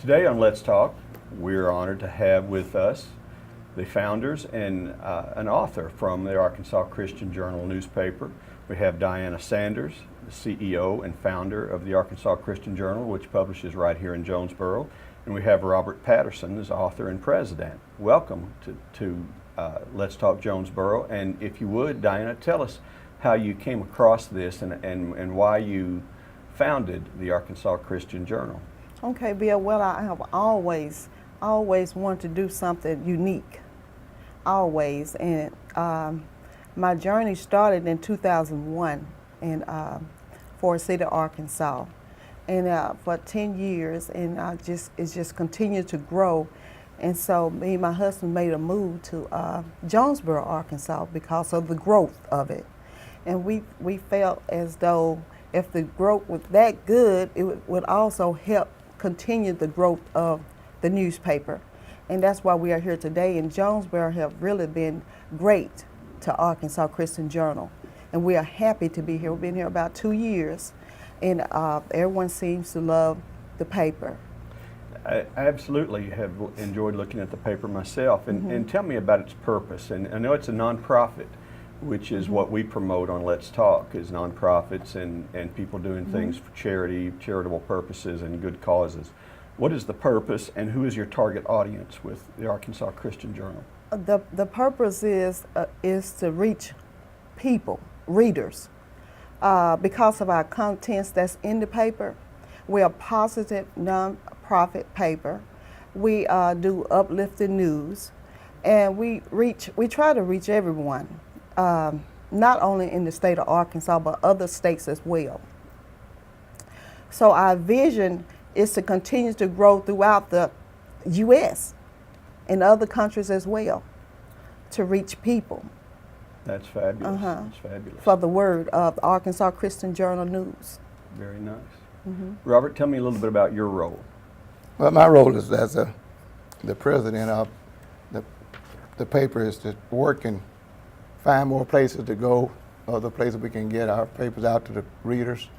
Today on Let's Talk, we're honored to have with us the founders and an author from the Arkansas Christian Journal newspaper. We have Diana Sanders, the CEO and founder of the Arkansas Christian Journal, which publishes right here in Jonesboro. And we have Robert Patterson as author and president. Welcome to Let's Talk Jonesboro. And if you would, Diana, tell us how you came across this and why you founded the Arkansas Christian Journal. Okay, Bill, well, I have always wanted to do something unique, always. And my journey started in 2001 in Forest City, Arkansas. And for 10 years, and it just continued to grow. And so me and my husband made a move to Jonesboro, Arkansas because of the growth of it. And we felt as though if the growth was that good, it would also help continue the growth of the newspaper. And that's why we are here today. And Jonesboro have really been great to Arkansas Christian Journal. And we are happy to be here. We've been here about 2 years. And everyone seems to love the paper. I absolutely have enjoyed looking at the paper myself. And tell me about its purpose. And I know it's a nonprofit, which is what we promote on Let's Talk, is nonprofits and people doing things for charity, charitable purposes, and good causes. What is the purpose, and who is your target audience with the Arkansas Christian Journal? The purpose is to reach people, readers, because of our contents that's in the paper. We're a positive, non-profit paper. We do uplifting news, and we try to reach everyone. Not only in the state of Arkansas, but other states as well. So our vision is to continue to grow throughout the U.S. and other countries as well, to reach people. That's fabulous. That's fabulous. For the word of the Arkansas Christian Journal News. Very nice. Robert, tell me a little bit about your role. Well, my role is as the president of the paper is to work and find more places to go, other places we can get our papers out to the readers,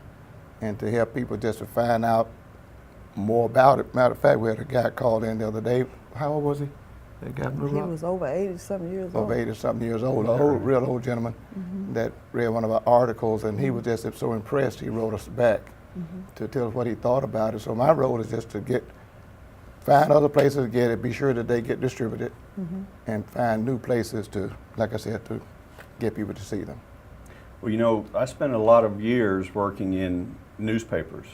and to help people just to find out more about it. Matter of fact, we had a guy called in the other day. How old was he? That guy He was over 80-something years old. Over 80-something years old, a old, real old gentleman that read one of our articles, and he was just so impressed, he wrote us back to tell us what he thought about it. So my role is just to find other places to get it, be sure that they get distributed, and find new places to, like I said, to get people to see them. Well, you know, I spent a lot of years working in newspapers,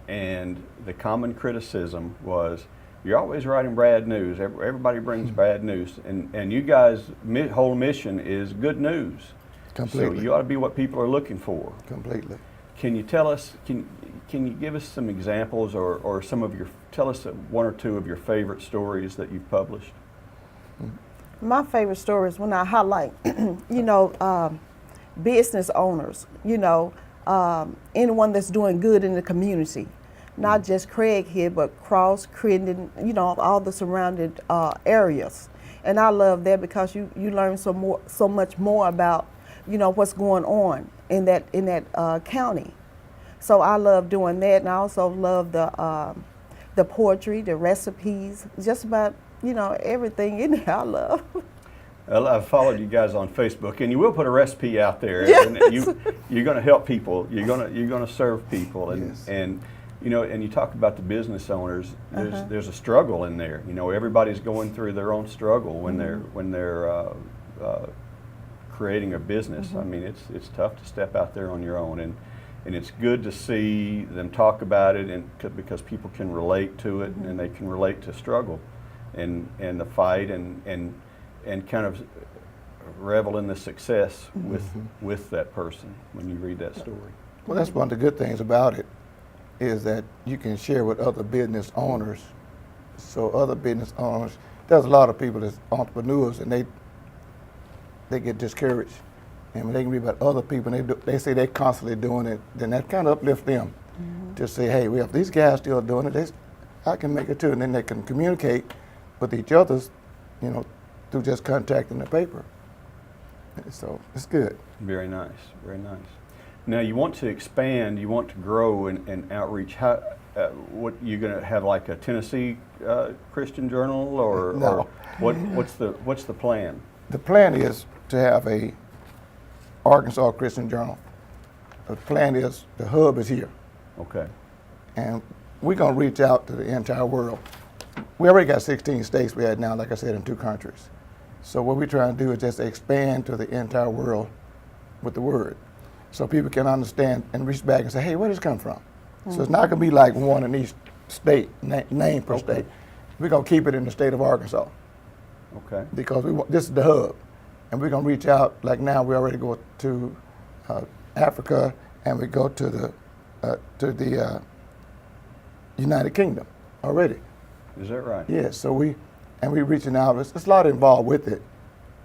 and the common criticism was, you're always writing bad news. Everybody brings bad news, and you guys' whole mission is good news. Completely. So you ought to be what people are looking for. Completely. Can you tell us? Can you give us some examples, or tell us one or two of your favorite stories that you've published? My favorite story is when I highlight, business owners. Anyone that's doing good in the community. Not just Craig here, but Cross, Crittenden, all the surrounding areas. And I love that because you learn so much more about, what's going on in that county. So I love doing that, and I also love the poetry, the recipes, just about everything in there. I love. Well, I've followed you guys on Facebook, and you will put a recipe out there. Yes. And you're going to help people. You're going to serve people, and Yes. and you talk about the business owners. There's a struggle in there. Everybody's going through their own struggle when they're creating a business. I mean, it's tough to step out there on your own, and it's good to see them talk about it, and because people can relate to it, and they can relate to struggle, and the fight, and kind of revel in the success with that person when you read that story. Well, that's one of the good things about it, is that you can share with other business owners. So other business owners, there's a lot of people that's entrepreneurs, and they get discouraged. And when they can read about other people, and they say they're constantly doing it, then that kind of uplifts them to say, hey, well, if these guys still doing it, I can make it too. And then they can communicate with each other, through just contacting the paper. So it's good. Very nice, very nice. Now you want to expand, you want to grow and outreach. How what you gonna have, like a Tennessee Christian Journal, or, No. or what's the plan? The plan is to have a Arkansas Christian Journal. The plan is, the hub is here, Okay. and we're going to reach out to the entire world. We already got 16 states we had now, like I said, in 2 countries. So what we're trying to do is just expand to the entire world with the word, so people can understand and reach back and say, hey, where does it come from? So it's not going to be like one in each state, name per state. We're going to keep it in the state of Arkansas, Okay. because this is the hub, and we're going to reach out. Like now, we already go to Africa, and we go to the United Kingdom already. Is that right? Yes. So we're reaching out. It's a lot involved with it,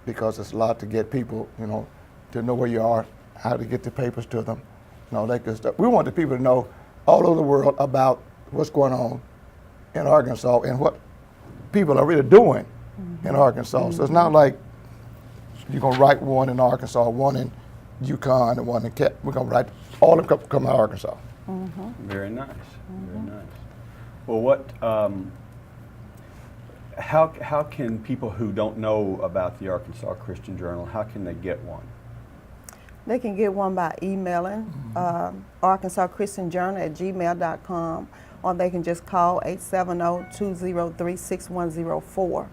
because it's a lot to get people, to know where you are, how to get the papers to them, and all that good stuff. We want the people to know all over the world about what's going on in Arkansas and what people are really doing in Arkansas. So it's not like you're going to write one in Arkansas, one in Yukon, and one in Kent. We're going to write all of them come out of Arkansas. Very nice. Very nice. Well, what? How can people who don't know about the Arkansas Christian Journal, how can they get one? They can get one by emailing arkansaschristianjournal@gmail.com, or they can just call 870-203-6104.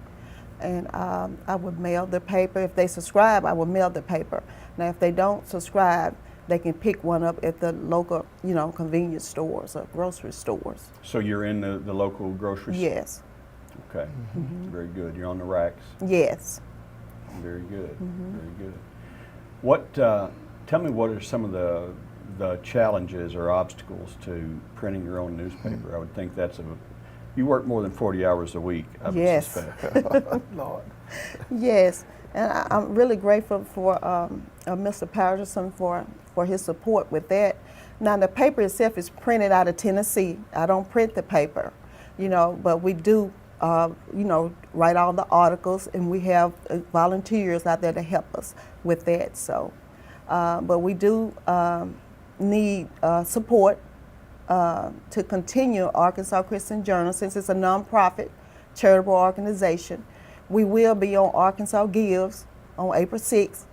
And I would mail the paper. If they subscribe, I would mail the paper. Now, if they don't subscribe, they can pick one up at the local, convenience stores or grocery stores. So you're in the local grocery store? Yes. Okay. Very good. You're on the racks? Yes. Very good. Very good. What? Tell me, what are some of the challenges or obstacles to printing your own newspaper? I would think you work more than 40 hours a week, I would Yes. suspect. Lord. Yes, and I'm really grateful for Mr. Patterson for his support with that. Now, the paper itself is printed out of Tennessee. I don't print the paper, but we do, write all the articles, and we have volunteers out there to help us with that. So, but we do need support to continue Arkansas Christian Journal, since it's a nonprofit charitable organization. We will be on Arkansas Gives on April 6th.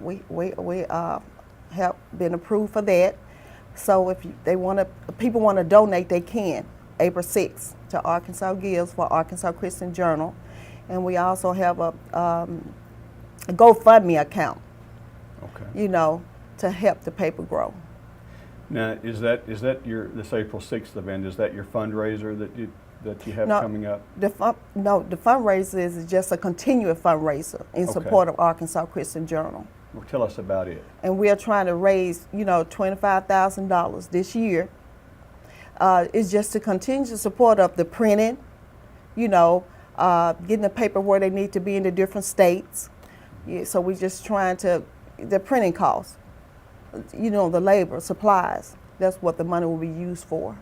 We have been approved for that. So if people want to donate, they can. April 6th to Arkansas Gives for Arkansas Christian Journal, and we also have a GoFundMe account. Okay. To help the paper grow. Now, is that this April 6th event? Is that your fundraiser that you have coming up? The fundraiser is just a continuous fundraiser in support of Arkansas Christian Journal. Well, tell us about it. And we are trying to raise, $25,000 this year. It's just to continue the support of the printing, getting the paper where they need to be in the different states. Yeah, so we're just trying to, the printing costs, the labor, supplies, that's what the money will be used for.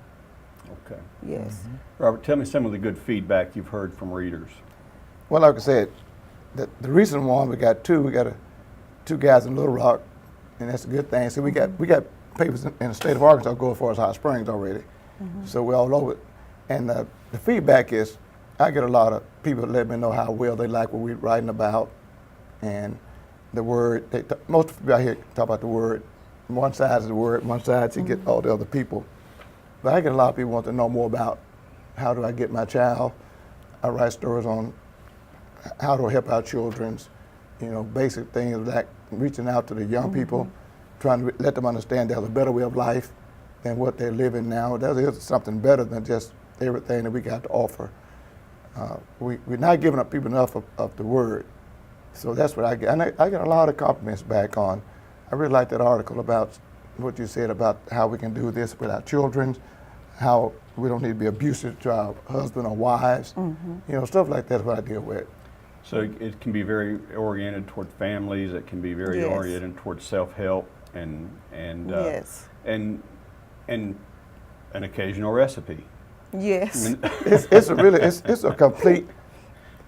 Okay. Yes. Robert, tell me some of the good feedback you've heard from readers. Well, like I said, the recent one, we got 2 guys in Little Rock, and that's a good thing. So we got papers in the state of Arkansas go as far as Hot Springs already. So we're all over it. And the feedback is, I get a lot of people that let me know how well they like what we're writing about, and the word. Most people out here talk about the word. One side is the word, one side to get all the other people. But I get a lot of people want to know more about how do I get my child. I write stories on how to help our children's, basic things like reaching out to the young people, trying to let them understand there's a better way of life than what they're living now. There is something better than just everything that we got to offer. We're not giving up people enough of the word. So that's what I get. And I get a lot of compliments back on. I really like that article about what you said about how we can do this with our children, how we don't need to be abusive to our husband or wives. Stuff like that's what I deal with. So it can be very oriented toward families. It can be very oriented toward self-help and Yes. and an occasional recipe. Yes. It's a complete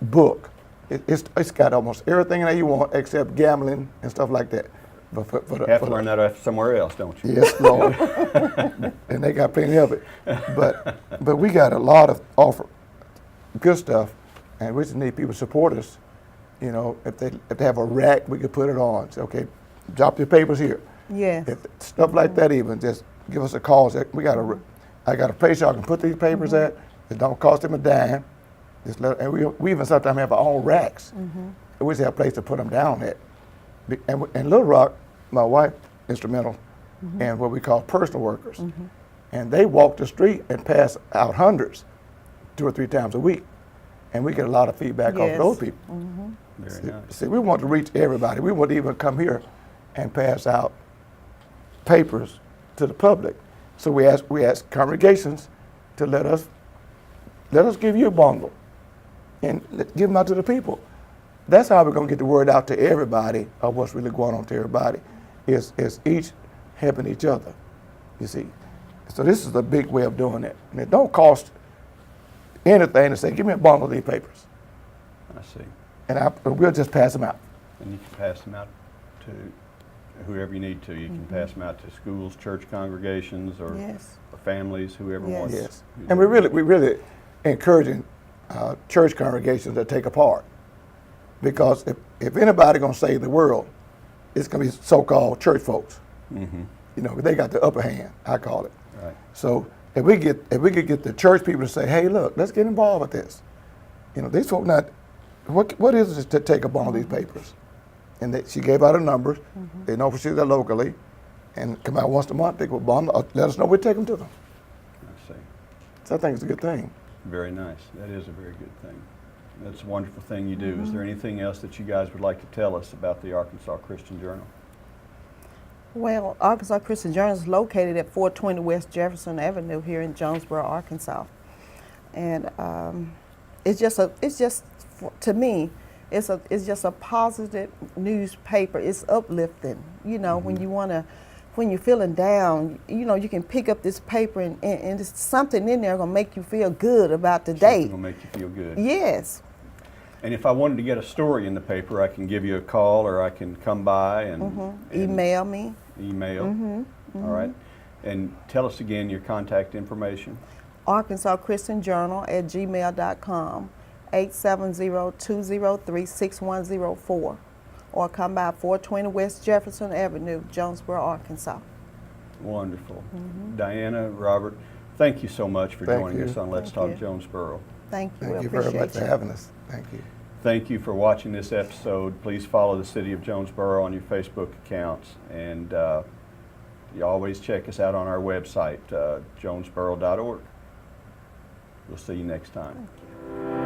book. It's got almost everything that you want except gambling and stuff like that. But for You have to learn that somewhere else, don't you? Yes, Lord. And they got plenty of it. But we got a lot of offer, good stuff, and we just need people to support us. You know, if they have a rack, we could put it on. Say, okay, drop your papers here. Yes. If stuff like that, even just give us a call. Say, I got a place y'all can put these papers at. It don't cost them a dime. And we even sometimes have our own racks. We just have a place to put them down at. And Little Rock, my wife, instrumental, in what we call personal workers. And they walk the street and pass out hundreds 2 or 3 times a week. And we get a lot of feedback off of those people. Very nice. See, we want to reach everybody. We want to even come here and pass out papers to the public. So we ask congregations to let us give you a bundle and give them out to the people. That's how we're going to get the word out to everybody of what's really going on to everybody, is each helping each other, you see. So this is a big way of doing it. And it don't cost anything to say, give me a bundle of these papers. I see. And we'll just pass them out. And you can pass them out to whoever you need to. You can pass them out to schools, church congregations, or families, whoever wants. Yes. And we're really encouraging church congregations to take a part. Because if anybody going to save the world, it's going to be so-called church folks. You know, they got the upper hand, I call it. Right. So if we could get the church people to say, hey, look, let's get involved with this. You know, these folks what is it to take up all these papers? And she gave out her numbers. They know she's there locally, and come out once a month, pick up a bundle, let us know, we take them to them. I see. So I think it's a good thing. Very nice. That is a very good thing. That's a wonderful thing you do. Is there anything else that you guys would like to tell us about the Arkansas Christian Journal? Well, Arkansas Christian Journal is located at 420 West Jefferson Avenue here in Jonesboro, Arkansas. And to me, it's just a positive newspaper. It's uplifting. You know, when you're feeling down, you know, you can pick up this paper and there's something in there gonna make you feel good about the day. Something will make you feel good. Yes. And if I wanted to get a story in the paper, I can give you a call, or I can come by and Email me. Email. All right. And tell us again your contact information. Arkansas Christian Journal at gmail.com, 870-203-6104. Or come by 420 West Jefferson Avenue, Jonesboro, Arkansas. Wonderful. Diana, Robert, thank you so much for joining us on Let's Talk Jonesboro. Thank you. Thank you very much for having us. Thank you. Thank you for watching this episode. Please follow the City of Jonesboro on your Facebook accounts. And you always check us out on our website, jonesboro.org. We'll see you next time. Thank you.